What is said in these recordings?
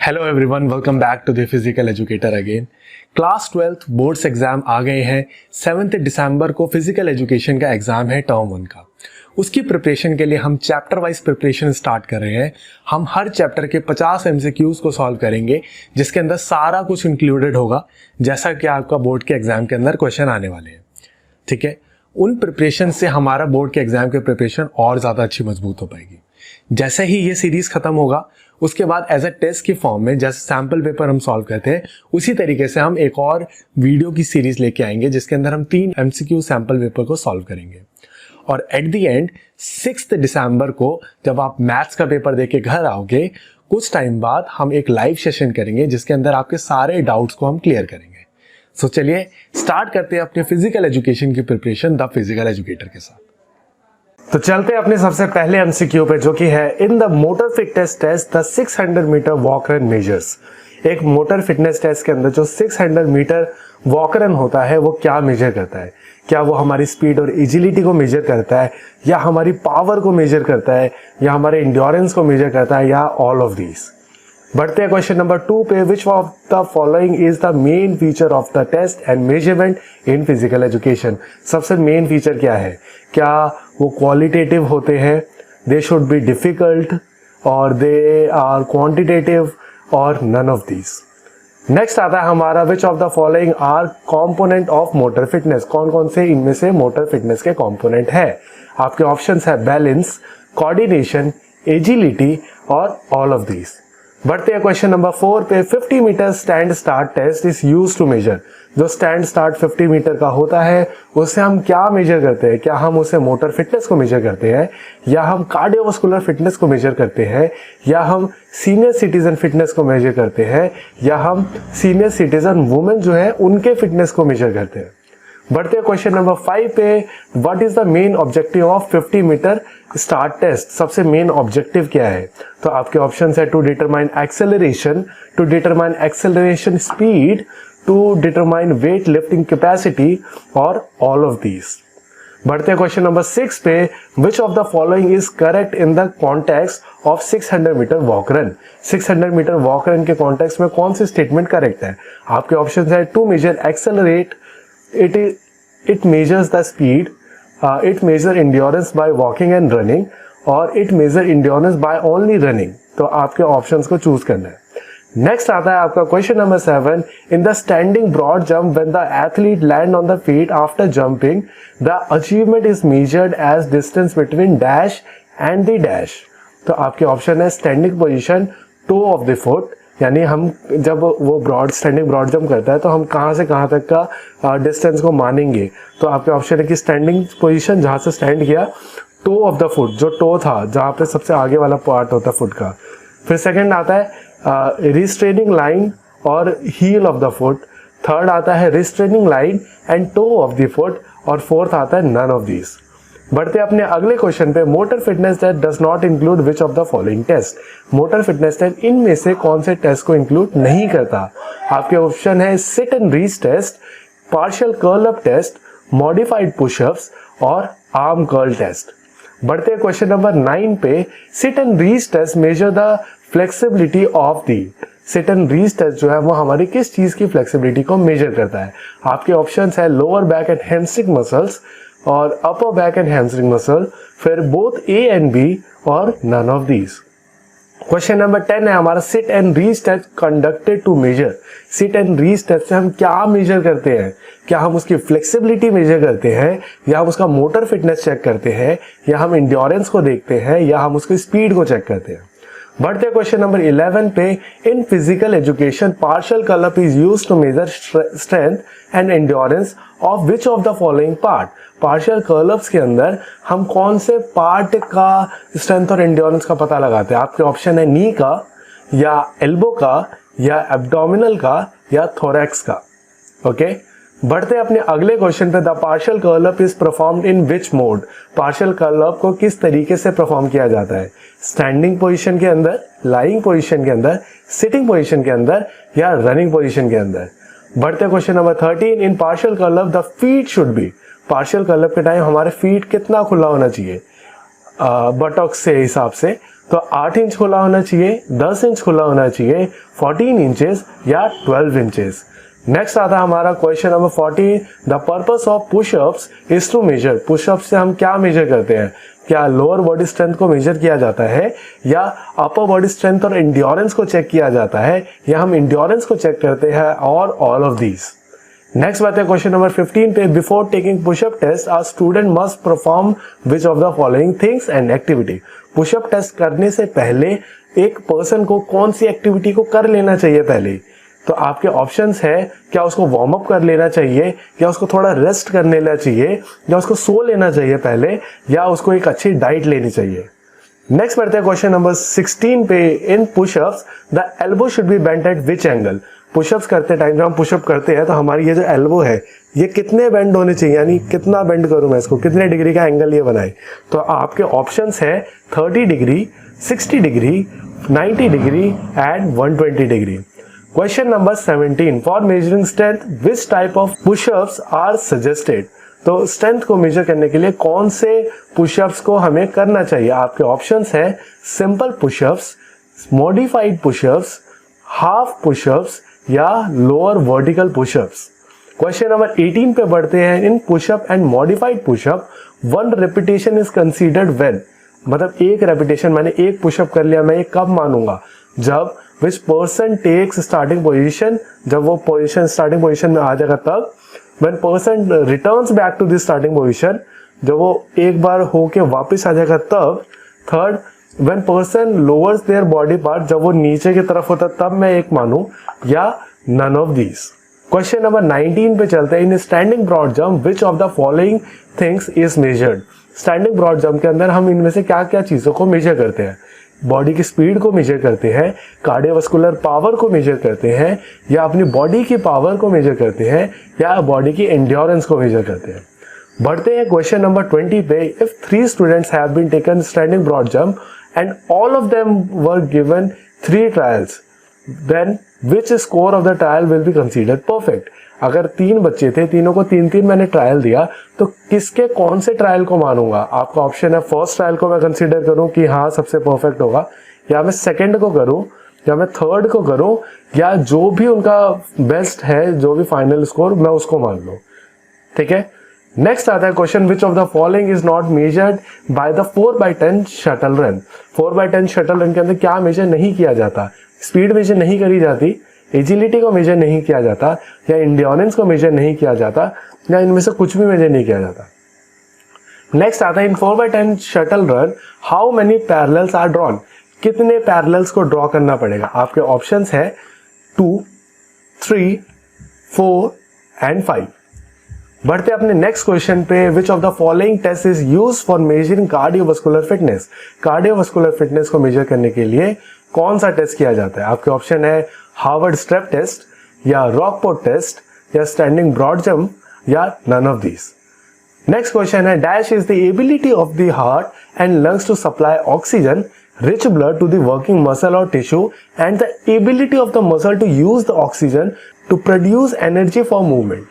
Hello everyone, welcome back to the physical educator again. Class 12th boards exam आ गए हैं। 7 दिसंबर को फिजिकल एजुकेशन का एग्जाम है टर्म 1 का। उसकी प्रिपरेशन के लिए हम चैप्टर वाइज प्रिपरेशन स्टार्ट कर रहे हैं। हम हर चैप्टर के 50 MCQs को सॉल्व करेंगे, जिसके अंदर सारा कुछ इंक्लूडेड होगा, जैसा कि आपका बोर्ड के एग्जाम के अंदर क्वेश्चन आने वाले हैं। ठीक है, उन प्रिपरेशन से हमारा बोर्ड के एग्जाम के प्रिपरेशन और ज़्यादा अच्छी मजबूत हो पाएगी। जैसे ही ये सीरीज खत्म होगा, उसके बाद एज अ टेस्ट की फॉर्म में जैसे सैम्पल पेपर हम सॉल्व करते हैं, उसी तरीके से हम एक और वीडियो की सीरीज लेके आएंगे, जिसके अंदर हम 3 MCQ सैम्पल पेपर को सॉल्व करेंगे। और एट द एंड 6 दिसंबर को जब आप मैथ्स का पेपर देके घर आओगे, कुछ टाइम बाद हम एक लाइव सेशन करेंगे, जिसके अंदर आपके सारे डाउट्स को हम क्लियर करेंगे। सो चलिए स्टार्ट करते हैं अपने फिजिकल एजुकेशन की प्रिपरेशन द फिजिकल एजुकेटर के साथ। तो चलते हैं अपने सबसे पहले एमसीक्यू पे, जो कि है in the motor fitness test the 600 metre walk run measures. एक मोटर फिटनेस टेस्ट के अंदर जो 600 मीटर वॉक रन होता है, वो क्या मेजर करता है? क्या वो हमारी स्पीड और एजिलिटी को मेजर करता है, या हमारी पावर को मेजर करता है, या हमारे इंड्योरेंस को मेजर करता है, या ऑल ऑफ दीज? बढ़ते हैं क्वेश्चन नंबर 2 पे। Which of the following is the main feature of the test and measurement in physical education? सबसे मेन फीचर क्या है? क्या वो क्वालिटेटिव होते हैं, दे शुड बी डिफिकल्ट, और दे आर क्वांटिटेटिव, और नन ऑफ दीज? नेक्स्ट आता है हमारा which of the following are component of motor fitness? कौन कौन से इनमें से मोटर फिटनेस के कॉम्पोनेंट है? आपके ऑप्शंस है बैलेंस, कोऑर्डिनेशन, एजिलिटी, और ऑल ऑफ दीज। बढ़ते हैं क्वेश्चन नंबर 4 पे। 50 metre stand start test is used to measure. जो स्टैंड स्टार्ट 50 मीटर का होता है, उससे हम क्या मेजर करते हैं? क्या हम उसे मोटर फिटनेस को मेजर करते हैं, या हम कार्डियोवास्कुलर फिटनेस को मेजर करते हैं, या हम सीनियर सिटीजन फिटनेस को मेजर करते हैं, या हम सीनियर सिटीजन वुमेन जो है उनके फिटनेस को मेजर करते हैं? बढ़ते हैं क्वेश्चन नंबर 5 पे। What is the main objective of 50 metre start test? सबसे मेन ऑब्जेक्टिव क्या है? तो आपके ऑप्शंस है to determine acceleration, to determine acceleration speed, to determine weight lifting capacity, और ऑल ऑफ दीज। बढ़ते हैं क्वेश्चन नंबर 6 पे। Which of the following is correct in the context of 600 metre walk run? 600 metre walk run के context में कौन सी statement correct है? आपके ऑप्शंस है to measure accelerate, it measures the speed, it measure endurance by walking and running, और it measure endurance by only running। तो आपके ऑप्शंस को चूज करना है। नेक्स्ट आता है आपका question number 7। In the standing broad jump when the athlete land on the feet after jumping, the achievement is measured as distance between dash and the dash. तो आपके ऑप्शन है standing position, toe of the foot, यानी हम जब वो broad standing broad jump करता है तो हम कहाँ से कहाँ तक का डिस्टेंस को मानेंगे? तो आपके ऑप्शन है कि स्टैंडिंग पोजीशन, जहाँ से स्टैंड किया, टो ऑफ द फुट, जो टो था जहाँ पे सबसे आगे वाला पार्ट होता है फुट का। फिर सेकंड आता है रिस्ट्रेनिंग लाइन और heel of the foot. Third आता है restraining line and toe of the foot, और फोर्थ आता है नन ऑफ दीज। बढ़ते अपने अगले क्वेश्चन पे। Motor fitness test does not include which of the following test? Motor fitness test इनमें से कौन से टेस्ट को इंक्लूड नहीं करता? आपके ऑप्शन है sit and reach test, partial curl up test, modified pushups, और आर्म कर्ल टेस्ट। बढ़ते क्वेश्चन नंबर 9 पे। Sit and reach test measure the flexibility of the. Sit and reach test जो है वो हमारी किस चीज की फ्लेक्सिबिलिटी को मेजर करता है? आपके ऑप्शन है lower back and hamstring muscles, और upper back and hamstring muscle, फिर बोथ ए एंड बी, और none of these. Question number 10 है हमारा sit and reach test conducted to measure. Sit and reach test से हम क्या measure करते हैं? क्या हम उसकी फ्लेक्सिबिलिटी मेजर करते हैं, या हम उसका मोटर फिटनेस चेक करते हैं, या हम इंड्योरेंस को देखते हैं, या हम उसकी स्पीड को चेक करते हैं? बढ़ते क्वेश्चन नंबर 11 पे। In physical education partial curl up is used to measure strength and endurance of which of the following part? Partial curl ups के अंदर हम कौन से पार्ट का स्ट्रेंथ और एंड्योरेंस का पता लगाते हैं? आपके ऑप्शन है नी का, या एल्बो का, या एब्डोमिनल का, या थोरैक्स का। ओके, बढ़ते अपने अगले क्वेश्चन पे। The partial curl up is performed in which mode? Partial curl up को किस तरीके से परफॉर्म किया जाता है? स्टैंडिंग पोजीशन के अंदर, लाइंग पोजीशन के अंदर, सिटिंग पोजीशन के अंदर, या रनिंग पोजीशन के अंदर? बढ़ते question number 13। In partial curl up the feet should be. Partial curl up के टाइम हमारे फीट कितना खुला होना चाहिए? बटॉक्स से हिसाब से तो 8 इंच खुला होना चाहिए, 10 इंच खुला होना चाहिए, 14 इंचेस या 12 इंचेस। नेक्स्ट आता है हमारा question number 14, the purpose of pushups is to measure. Pushups से हम क्या मेजर करते हैं? क्या लोअर बॉडी स्ट्रेंथ को मेजर किया जाता है, या अपर बॉडी स्ट्रेंथ और एंड्योरेंस को चेक किया जाता है, या हम एंड्योरेंस को चेक करते हैं, और ऑल ऑफ दीज। नेक्स्ट बात है क्वेश्चन नंबर 15 पे, before taking pushup test a student must perform which of the following things and activity. Pushup test करने से पहले एक पर्सन को कौन सी एक्टिविटी को कर लेना चाहिए पहले? तो आपके ऑप्शंस है, क्या उसको वार्म अप कर लेना चाहिए, या उसको थोड़ा रेस्ट कर लेना चाहिए, या उसको सो लेना चाहिए पहले, या उसको एक अच्छी डाइट लेनी चाहिए। नेक्स्ट बढ़ते हैं क्वेश्चन नंबर 16 पे, in pushups the elbow should be bent at which angle. Pushups करते टाइम जब हम पुशअप करते हैं तो हमारी ये जो एल्बो है ये कितने बेंड होने चाहिए, यानी कितना बेंड करूं मैं इसको, कितने डिग्री का एंगल ये बनाए। तो आपके ऑप्शंस है 30 degree, 60 degree, 90 degree and 120 degree. Question number 17, for measuring strength which type of pushups are suggested. तो स्ट्रेंथ को मेजर करने के लिए कौन से पुशअप्स को हमें करना चाहिए? आपके ऑप्शंस है simple pushups, modified pushups, half pushups या lower vertical pushups. Question number 18 पे बढ़ते हैं, in pushup and modified pushup 1 repetition is considered when. मतलब एक रेपिटेशन, मैंने एक पुशअप कर लिया, मैं ये कब मानूंगा? जब which person takes starting position, जब वो पोजिशन स्टार्टिंग पोजिशन में आ जाएगा तब। When person returns back to this starting position, जब वो एक बार होके वापस आ जाएगा तब। Third, when person lowers their body part, जब वो नीचे की तरफ होता तब मैं एक मानूं, या none of these. Question number 19 पे चलते हैं, in standing broad jump which of the following things is measured. Standing broad jump के अंदर हम इनमें से क्या क्या चीजों को मेजर करते हैं? बॉडी की स्पीड को मेजर करते हैं, कार्डियोवास्कुलर पावर को मेजर करते हैं, या अपनी बॉडी की पावर को मेजर करते हैं, या बॉडी की एंड्योरेंस को मेजर करते हैं। बढ़ते हैं क्वेश्चन नंबर 20 पे, if 3 students have been taken standing broad jump and all of them were given 3 trials, then which score of the trial will be considered perfect. अगर 3 बच्चे थे, तीनों को 3-3 मैंने ट्रायल दिया, तो किसके कौन से ट्रायल को मानूंगा? आपका ऑप्शन है फर्स्ट ट्रायल को मैं कंसीडर करूं कि हाँ सबसे परफेक्ट होगा, या मैं सेकंड को करूं, या मैं थर्ड को करूं, या जो भी उनका बेस्ट है, जो भी फाइनल स्कोर मैं उसको मान लूं। ठीक है। नेक्स्ट आता है question, which of the following is not measured by the 4x10 shuttle run. 4x10 shuttle run के अंदर क्या मेजर नहीं किया जाता? स्पीड मेजर नहीं करी जाती, एजिलिटी को मेजर नहीं किया जाता, या एंड्योरेंस को मेजर नहीं किया जाता, या इनमें से कुछ भी मेजर नहीं किया जाता। नेक्स्ट आता है, in 4x10 shuttle run how many parallels are drawn. कितने पैरेलल्स को ड्रॉ करना पड़ेगा? आपके ऑप्शंस है 2, 3, 4 एंड 5। बढ़ते अपने नेक्स्ट क्वेश्चन पे, which of the following test is used for measuring cardiovascular fitness. Cardiovascular fitness को मेजर करने के लिए कौन सा टेस्ट किया जाता है? आपके ऑप्शन है हार्वर्ड स्ट्रेप टेस्ट, या रॉकपोर्ट टेस्ट, या स्टैंडिंग ब्रॉड जंप, या none of these. Next question है, dash is the ability of the heart and lungs to supply oxygen rich blood to the working muscle और tissue and the ability of the muscle to use the oxygen to produce energy for movement.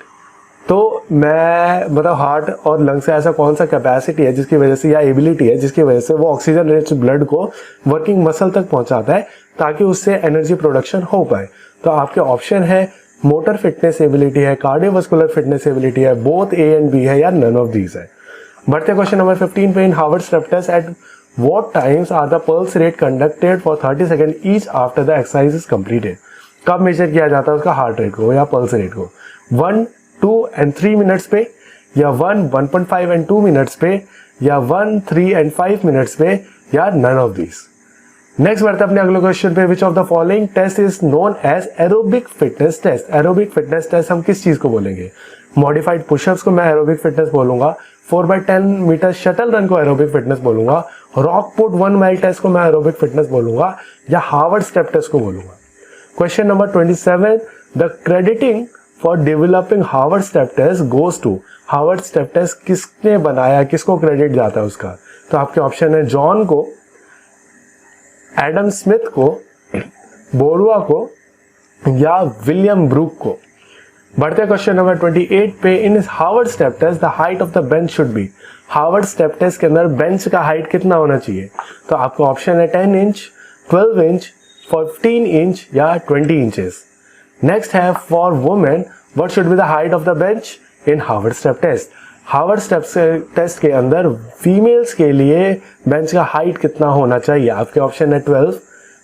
तो मैं मतलब heart और lung से ऐसा कौन सा capacity है जिसकी वजह से, या एबिलिटी है जिसकी वजह से वो ऑक्सीजन रिच ब्लड को वर्किंग मसल तक पहुंचाता है ताकि उससे एनर्जी प्रोडक्शन हो पाए। तो आपके ऑप्शन है मोटर फिटनेस एबिलिटी है, कार्डियोवास्कुलर फिटनेस एबिलिटी है, बोथ ए एंड बी है, या नन ऑफ दीज है। बढ़ते क्वेश्चन नंबर 15 पे, in Harvard step test at what times are the pulse rate conducted for 30 second each after the exercise is completed. कब measure किया जाता है उसका हार्ट रेट को या पल्स रेट को? 1, 2 एंड 3 मिनट्स पे, या 1, 1.5 एंड 2 मिनट्स पे, या 1, 3 एंड 5 मिनट्स पे, या नन ऑफ दीज। नेक्स्ट बढ़ते अपने अगले क्वेश्चन पे, which of the following test is known as aerobic fitness test. Aerobic fitness test हम किस चीज को बोलेंगे? मॉडिफाइड पुशअप्स को मैं एरोबिक फिटनेस बोलूंगा, 4x10 मीटर शटल रन को एरोबिक फिटनेस बोलूंगा, रॉकपुट 1 माइल टेस्ट को मैं एरोबिक फिटनेस बोलूंगा, या हार्वर्ड स्टेप टेस्ट को बोलूंगा। Question number 27, the crediting for developing Harvard step test goes to. Harvard step test किसने बनाया, किसको क्रेडिट जाता है उसका? तो आपके ऑप्शन है जॉन को, एडम स्मिथ को, बोरुआ को, या विलियम ब्रूक को। बढ़ते क्वेश्चन नंबर 28 पे, in Harvard step test the height of the bench should be. Harvard step test के अंदर बेंच का हाइट कितना होना चाहिए? तो आपको ऑप्शन है 10 इंच, 12 इंच, 15 इंच या 20 इंचेस। नेक्स्ट है for women what should be the height of the bench in Harvard step test. Harvard step test के अंदर फीमेल्स के लिए बेंच का हाइट कितना होना चाहिए? आपके ऑप्शन है 12,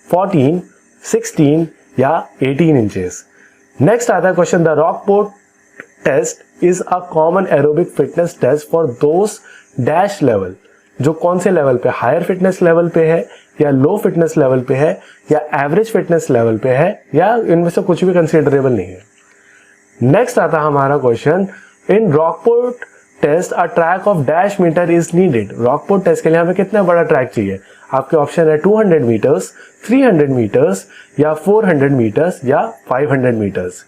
14, 16 या 18 इंचेस। नेक्स्ट आता है question, the Rockport test is a common aerobic fitness test for those dash level. जो कौन से लेवल पे, हायर फिटनेस लेवल पे है या लो फिटनेस लेवल पे है या एवरेज फिटनेस लेवल पे है या इनमें से कुछ भी कंसिडरेबल नहीं है। नेक्स्ट आता है हमारा question, in Rockport test a track of dash metre is needed. Rockport test के लिए हमें कितना बड़ा ट्रैक चाहिए? आपके ऑप्शन है 200 मीटर्स, 300 मीटर्स या 400 मीटर्स या 500 मीटर्स।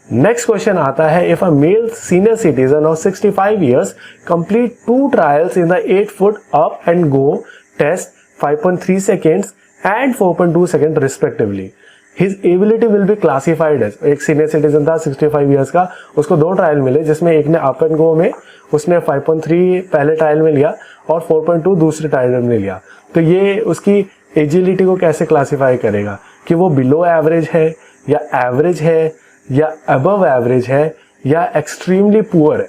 नेक्स्ट क्वेश्चन आता है, if a male senior citizen of 65 years complete 2 trials in the 8 foot up and go test 5.3 seconds and 4.2 second respectively, his ability will be classified as. एक senior citizen था 65 years का, उसको 2 trial मिले जिसमें एक ने अप एंड गो में उसने 5.3 पहले ट्रायल में लिया और 4.2 दूसरे ट्रायल में लिया। तो ये उसकी एजिलिटी को कैसे क्लासिफाई करेगा कि वो बिलो एवरेज है या एवरेज है या अबव एवरेज है या एक्सट्रीमली पुअर है।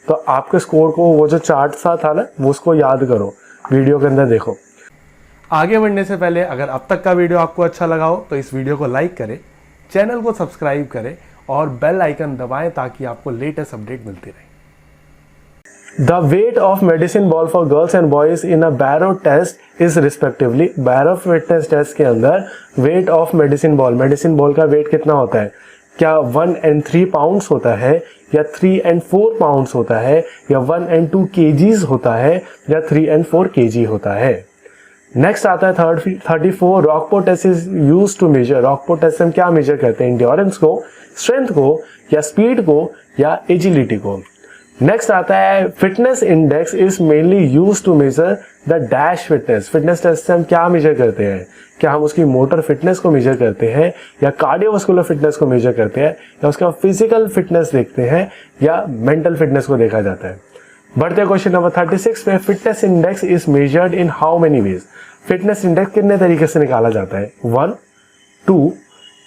तो आपके स्कोर को वो जो चार्ट सा था ना, वो उसको याद करो, वीडियो के अंदर देखो। आगे बढ़ने से पहले अगर अब तक का वीडियो आपको अच्छा लगा हो तो इस वीडियो को लाइक करें, चैनल को सब्सक्राइब करें और बेल आइकन दबाएं ताकि आपको लेटेस्ट अपडेट मिलती रहे। The weight of medicine ball for girls and boys in a Barrow test is respectively, Barrow fitness test के अंदर weight of medicine ball का weight कितना होता है? क्या 1 and 3 pounds होता है या 3 and 4 pounds होता है या 1 and 2 kgs होता है या 3 and 4 kg होता है? नेक्स्ट आता है 34, Rockport test is used to measure. Rockport test हम क्या मेजर करते हैं? इंड्योरेंस को, स्ट्रेंथ को या स्पीड को या एजिलिटी को। नेक्स्ट आता है fitness index is mainly used to measure the dash fitness. Fitness test से हम क्या मेजर करते हैं? क्या हम उसकी मोटर फिटनेस को मेजर करते हैं या कार्डियोवास्कुलर फिटनेस को मेजर करते हैं या उसका फिजिकल फिटनेस देखते हैं या मेंटल फिटनेस को देखा जाता है? बढ़ते क्वेश्चन नंबर 36 पे, fitness index is measured in how many ways. Fitness index कितने तरीके से निकाला जाता है? 1, 2,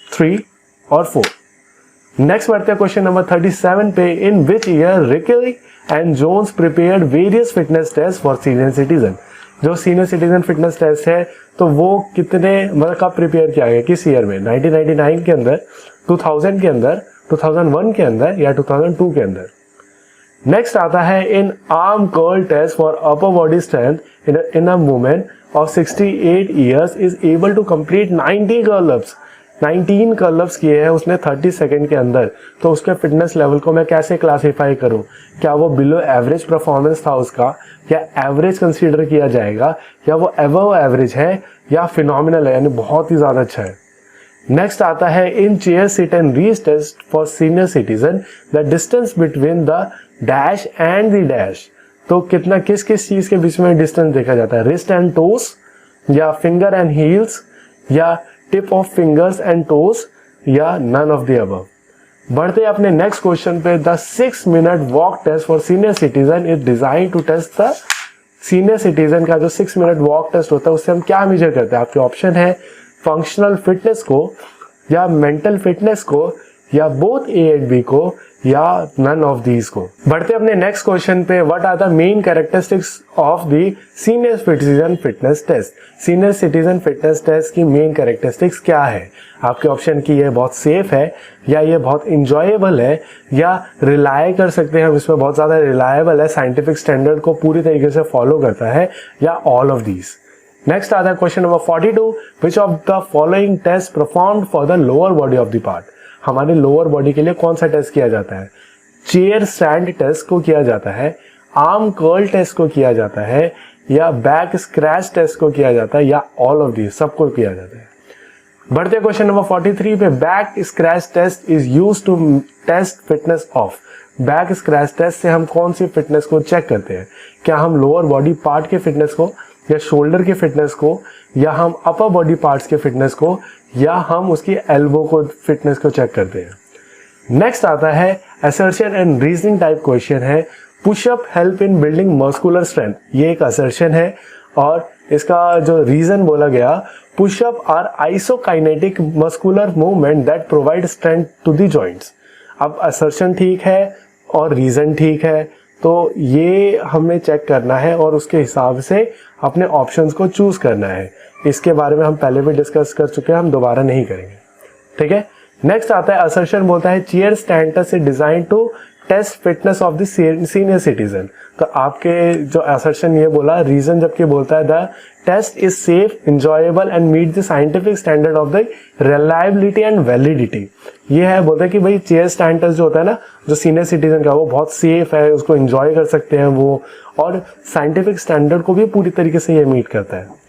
3 और 4। नेक्स्ट बढ़ते हैं क्वेश्चन नंबर 37 पे, in which year Rikli and Jones prepared various fitness test for senior citizen. जो सीनियर सिटीजन फिटनेस टेस्ट है तो वो कितने मतलब कब प्रिपेयर किया गया, किस ईयर में? 1999 के अंदर, 2000 के अंदर, 2001 के अंदर या 2002 के अंदर? नेक्स्ट आता है, in arm curl test for upper body strength in a woman of 68 years is able to complete 90 curl ups. 19 curl ups किए हैं उसने 30 सेकेंड के अंदर। तो उसके फिटनेस लेवल को मैं कैसे क्लासीफाई करूं? क्या वो बिलो एवरेज परफॉर्मेंस था उसका या एवरेज कंसीडर किया जाएगा या वो अबव एवरेज है या फिनोमिनल है, यानी बहुत ही ज्यादा अच्छा है। नेक्स्ट आता है, in chair sit and reach test for senior citizen the distance between the dash and the dash. तो कितना किस किस चीज के बीच में डिस्टेंस देखा जाता है? रिस्ट एंड टोस या फिंगर एंड हील्स या tip of fingers and toes या नन ऑफ द अबव। बढ़ते अपने नेक्स्ट क्वेश्चन पे, the 6 minute walk test for senior citizen is design to test the senior citizen का जो 6 minute walk test होता है उससे हम क्या मेजर करते हैं? आपके ऑप्शन है फंक्शनल फिटनेस को या मेंटल फिटनेस को या बोथ ए एंड बी को या नन ऑफ दीज को। बढ़ते अपने नेक्स्ट क्वेश्चन पे, what are the main characteristics of the senior citizen fitness test. Senior citizen fitness test की मेन कैरेक्टरिस्टिक्स क्या है? आपके ऑप्शन की ये बहुत सेफ है या ये बहुत इंजॉयबल है या रिलाय कर सकते हैं हम इसमें, बहुत ज्यादा रिलायबल है, साइंटिफिक स्टैंडर्ड को पूरी तरीके से फॉलो करता है या ऑल ऑफ दीज। नेक्स्ट आता है question number 42, which of the following test performed for the lower body of the part. हमारे लोअर बॉडी के लिए कौन सा टेस्ट किया जाता है? चेयर स्टैंड टेस्ट को किया जाता है, आर्म कर्ल टेस्ट को किया जाता है या बैक स्क्रैच टेस्ट को किया जाता है या ऑल ऑफ दीज, सबको किया जाता है। बढ़ते क्वेश्चन नंबर 43 पे, back scratch test is used to test fitness of. Back scratch test से हम कौन सी फिटनेस को चेक करते हैं? क्या हम लोअर बॉडी पार्ट के फिटनेस को या शोल्डर के फिटनेस को या हम अपर बॉडी पार्ट्स के फिटनेस को या हम उसकी एल्बो को फिटनेस को चेक करते हैं? नेक्स्ट आता है assertion and reasoning type question है, pushup help in building muscular strength. ये एक असर्शन है और इसका जो रीजन बोला गया, pushup are isokinetic muscular movement that provide strength to the joints. अब असर्शन ठीक है और रीजन ठीक है, तो ये हमें चेक करना है और उसके हिसाब से अपने ऑप्शंस को चूज करना है। इसके बारे में हम पहले भी डिस्कस कर चुके हैं, हम दोबारा नहीं करेंगे, ठीक है। नेक्स्ट आता है असर्शन, बोलता है chair stand test is design to test fitness of the senior citizen. तो आपके जो असर्शन ये बोला, रीजन जबकि बोलता है the test is safe, enjoyable and meet the scientific standard of the reliability and validity. ये है, बोलता है कि भाई चेयर स्टैंड टेस्ट जो होता है ना, जो सीनियर सिटीजन का, वो बहुत सेफ है, उसको एंजॉय कर सकते हैं वो, और साइंटिफिक स्टैंडर्ड को भी पूरी तरीके से ये मीट करता है।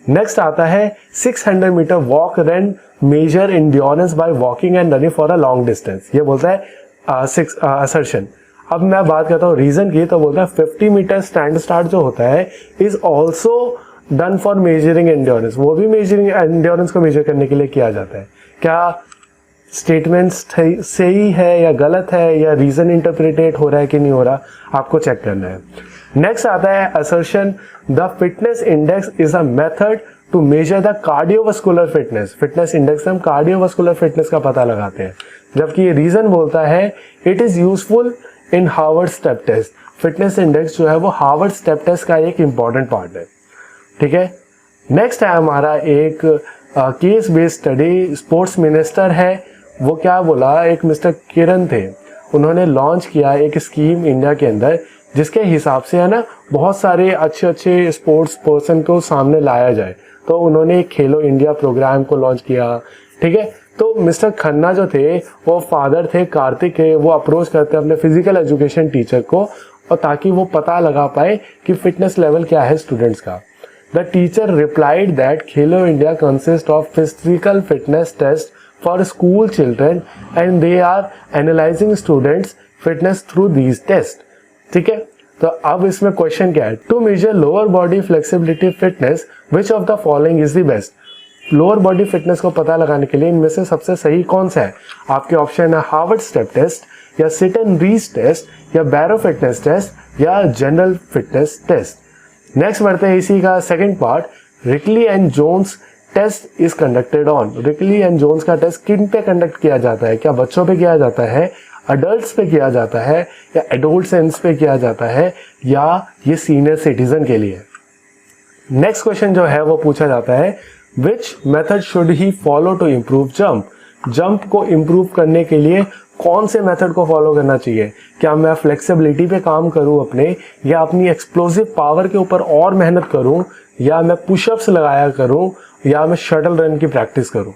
नेक्स्ट आता है 600 metre walk run measure endurance by walking and running for a long distance. ये बोलता है असर्शन। अब मैं बात करता हूँ रीजन की, तो बोलता है 50 मीटर स्टैंड स्टार्ट जो होता है is also done for measuring endurance. वो भी मेजरिंग एंड्योरेंस को मेजर करने के लिए किया जाता है। क्या स्टेटमेंट सही है या गलत है, या रीजन इंटरप्रिटेट हो रहा है कि नहीं हो रहा, आपको चेक करना है। नेक्स्ट आता है assertion, the fitness index is a method to measure the cardiovascular fitness. Fitness index से हम कार्डियोवास्कुलर फिटनेस का पता लगाते हैं, जबकि ये रीजन बोलता है it is useful in Harvard step test. Fitness index जो है वो हार्वर्ड स्टेप टेस्ट का एक इंपॉर्टेंट पार्ट है, ठीक है। नेक्स्ट है हमारा एक case based study, sports minister है, वो क्या बोला, एक मिस्टर किरण थे, उन्होंने लॉन्च किया एक स्कीम इंडिया के अंदर, जिसके हिसाब से है ना बहुत सारे अच्छे अच्छे स्पोर्ट्स पर्सन को सामने लाया जाए। तो उन्होंने एक खेलो इंडिया प्रोग्राम को लॉन्च किया, ठीक है। तो मिस्टर खन्ना जो थे, वो फादर थे, कार्तिक है, वो अप्रोच करते हैं अपने फिजिकल एजुकेशन टीचर को, और ताकि वो पता लगा पाए कि फिटनेस लेवल क्या है स्टूडेंट्स का। The teacher replied that Khelo India consist of physical fitness test for school children and they are analysing students fitness through these test, ठीक है। तो अब इसमें क्वेश्चन क्या है, to measure lower body flexibility fitness which of the following is the best. Lower body fitness को पता लगाने के लिए इनमें से सबसे सही कौन सा है। आपके ऑप्शन है हार्वर्ड स्टेप टेस्ट, या सिट एंड रीच टेस्ट, या बैरो फिटनेस टेस्ट, या जनरल फिटनेस टेस्ट। नेक्स्ट बढ़ते हैं इसी का second part, Rikli and Jones test is conducted on. Rikli and Jones का टेस्ट किन पे कंडक्ट किया जाता है, क्या बच्चों पे किया जाता है, अडल्ट्स पे किया जाता है, या एडोलसेंस पे किया जाता है, या ये सीनियर सिटीजन के लिए। नेक्स्ट क्वेश्चन जो है वो पूछा जाता है, which method should he follow to improve jump. Jump को इम्प्रूव करने के लिए कौन से मेथड को फॉलो करना चाहिए। क्या मैं फ्लेक्सिबिलिटी पे काम करूं अपने, या अपनी एक्सप्लोसिव पावर के ऊपर और मेहनत करूं, या मैं पुशअप्स लगाया करूं, या मैं शटल रन की प्रैक्टिस करूं।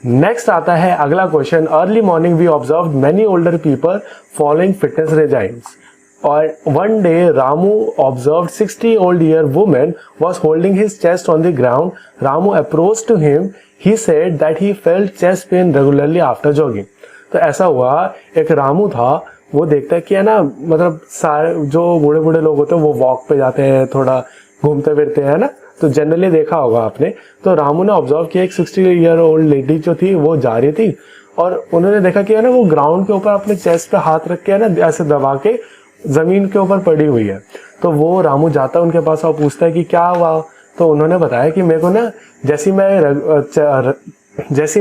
नेक्स्ट आता है अगला question, early morning we observe many older people following fitness regimes. और one day Ramu observed 60-year-old woman was holding his chest on the ground. Ramu approached to him. He said that he felt chest pain regularly after jogging. तो ऐसा हुआ, एक रामू था, वो देखता है कि है ना, मतलब सारे जो बूढ़े बूढ़े लोग होते हैं वो वॉक पे जाते हैं, थोड़ा घूमते फिरते हैं ना, तो जनरली देखा होगा आपने। तो रामू ने ऑब्जर्व किया एक 60-year-old लेडी जो थी वो जा रही थी, और उन्होंने देखा कि है ना वो ग्राउंड के ऊपर अपने चेस्ट पे हाथ रख के है ना ऐसे दबा के जमीन के ऊपर पड़ी हुई है। तो वो रामू जाता है उनके पास और पूछता है कि क्या हुआ। तो उन्होंने बताया कि मेरे को ना जैसी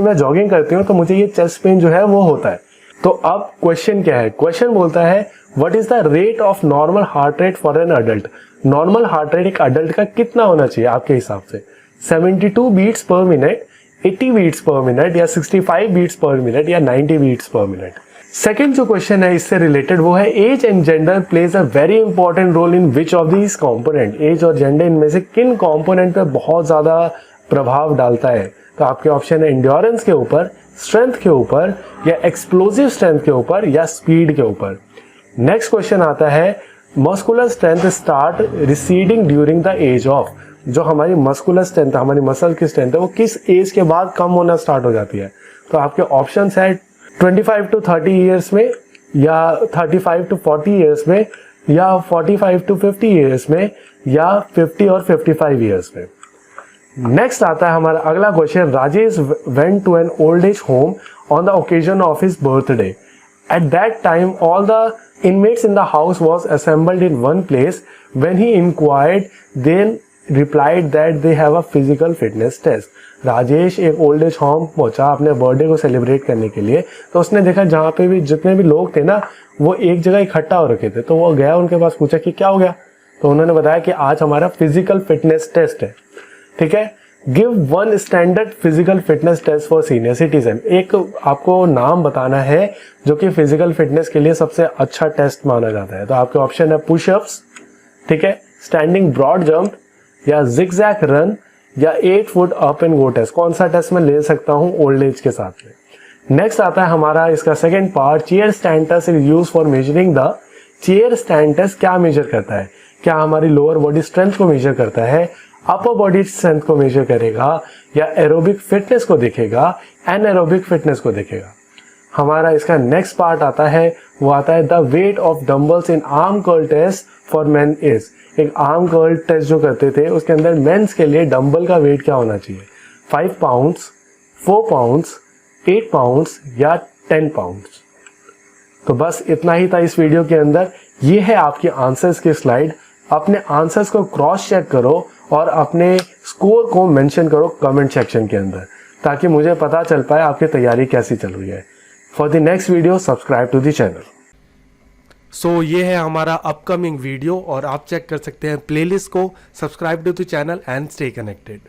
मैं जॉगिंग करती हूँ तो मुझे ये चेस्ट पेन जो है वो होता है। तो अब क्वेश्चन क्या है, क्वेश्चन बोलता है what is the rate of normal heart rate for an adult. Normal heart rate एक अडल्ट का कितना होना चाहिए आपके हिसाब से, 72 बीट्स पर मिनट, 80 बीट्स पर मिनट, या 65 बीट्स पर मिनट, या 90 बीट्स पर मिनट। सेकेंड जो क्वेश्चन है इससे रिलेटेड वो है age and gender plays a very important role in which of these component. Age और जेंडर इनमें से किन कॉम्पोनेंट पे बहुत ज्यादा प्रभाव डालता है। तो आपके ऑप्शन है इंड्योरेंस के ऊपर, स्ट्रेंथ के ऊपर, या एक्सप्लोसिव स्ट्रेंथ के ऊपर, या स्पीड के ऊपर। नेक्स्ट क्वेश्चन आता है muscular strength start receding during the age of. जो हमारी मस्कुलर स्ट्रेंथ है, हमारी मसल की स्ट्रेंथ है, वो किस एज के बाद कम होना स्टार्ट हो जाती है। तो आपके ऑप्शन है 25 to 30 ईयर्स में, या 35 to 40 ईयर्स में, या 45 to 50 ईयर्स में, या 50 और 55 ईयर्स में। नेक्स्ट आता है हमारा अगला question, Rajesh went to an old age home on the occasion of his birthday. At that time, all the inmates in the house was assembled in one place. When he inquired, they replied that they have a physical fitness test. Rajesh एक old age home पहुंचा अपने birthday को celebrate करने के लिए, तो उसने देखा जहाँ पे भी जितने भी लोग थे ना वो एक जगह इकट्ठा हो रखे थे, तो वो गया उनके पास, पूछा कि क्या हो गया, तो उन्होंने बताया कि आज हमारा फिजिकल फिटनेस टेस्ट है। ठीक है, give one standard physical fitness test for senior citizen. एक आपको नाम बताना है जो कि फिजिकल फिटनेस के लिए सबसे अच्छा टेस्ट माना जाता है। तो आपके ऑप्शन है पुशअप्स, ठीक है, स्टैंडिंग ब्रॉड जंप, या जिगजैग रन, या 8 foot up and go test. कौन सा टेस्ट मैं ले सकता हूँ ओल्ड एज के साथ में। नेक्स्ट आता है हमारा इसका second part, chair stand test is use for measuring the. Chair stand test क्या मेजर करता है? क्या हमारी लोअर बॉडी स्ट्रेंथ को मेजर करता है, अपर बॉडी स्ट्रेंथ को मेजर करेगा, या एरोबिक फिटनेस को देखेगा, एनएरोबिक फिटनेस को देखेगा। हमारा इसका नेक्स्ट पार्ट आता है, वो आता है the weight of dumbbells in arm curl test for men is. एक आर्म कर्ल टेस्ट जो करते थे उसके अंदर मेंस के लिए डंबल का वेट क्या होना चाहिए, 5 पाउंड्स, 4 पाउंड्स, 8 पाउंड्स, या 10 पाउंड्स। तो बस इतना ही था इस वीडियो के अंदर। ये है आपकी आंसर्स की स्लाइड। अपने आंसर्स को क्रॉस चेक करो और अपने स्कोर को मेंशन करो कमेंट सेक्शन के अंदर, ताकि मुझे पता चल पाए आपकी तैयारी कैसी चल रही है। For the next video subscribe to the channel. So ये है हमारा अपकमिंग वीडियो और आप चेक कर सकते हैं प्लेलिस्ट को। Subscribe to the channel and stay connected.